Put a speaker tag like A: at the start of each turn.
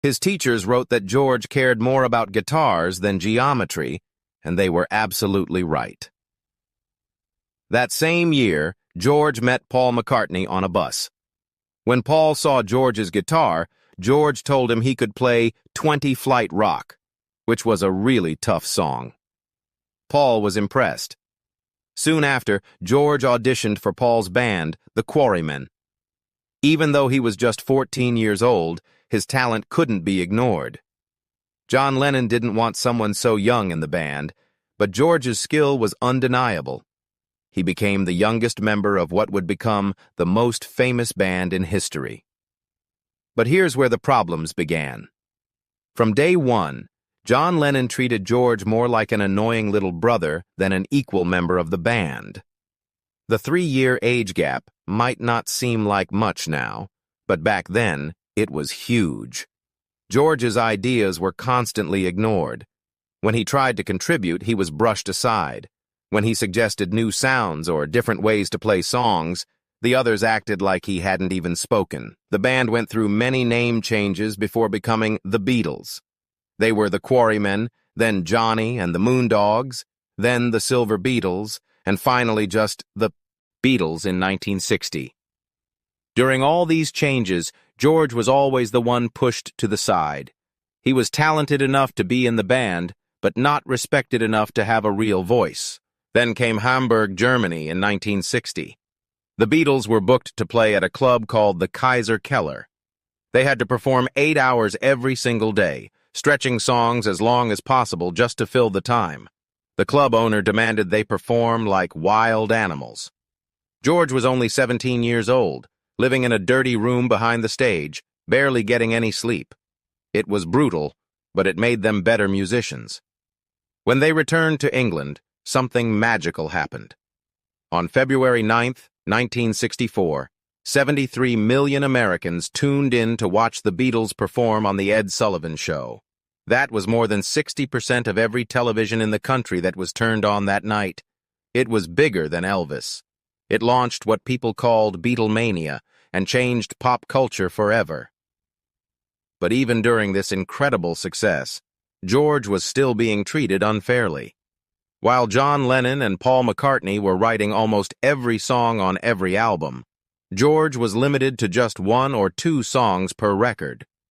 A: His teachers wrote that George cared more about guitars than geometry, and they were absolutely right. That same year, George met Paul McCartney on a bus. When Paul saw George's guitar, George told him he could play 20 Flight Rock, which was a really tough song. Paul was impressed. Soon after, George auditioned for Paul's band, the Quarrymen. Even though he was just 14 years old, his talent couldn't be ignored. John Lennon didn't want someone so young in the band, but George's skill was undeniable. He became the youngest member of what would become the most famous band in history. But here's where the problems began. From day one, John Lennon treated George more like an annoying little brother than an equal member of the band. The 3-year age gap might not seem like much now, but back then, it was huge. George's ideas were constantly ignored. When he tried to contribute, he was brushed aside. When he suggested new sounds or different ways to play songs, the others acted like he hadn't even spoken. The band went through many name changes before becoming the Beatles. They were the Quarrymen, then Johnny and the Moondogs, then the Silver Beatles, and finally just the Beatles in 1960. During all these changes, George was always the one pushed to the side. He was talented enough to be in the band, but not respected enough to have a real voice. Then came Hamburg, Germany in 1960. The Beatles were booked to play at a club called the Kaiser Keller. They had to perform 8 hours every single day, stretching songs as long as possible just to fill the time. The club owner demanded they perform like wild animals. George was only 17 years old, living in a dirty room behind the stage, barely getting any sleep. It was brutal, but it made them better musicians. When they returned to England, something magical happened. On February 9th, 1964, 73 million Americans tuned in to watch the Beatles perform on The Ed Sullivan Show. That was more than 60% of every television in the country that was turned on that night. It was bigger than Elvis. It launched what people called Beatlemania and changed pop culture forever. But even during this incredible success, George was still being treated unfairly. While John Lennon and Paul McCartney were writing almost every song on every album, George was limited to just 1 or 2 songs per record.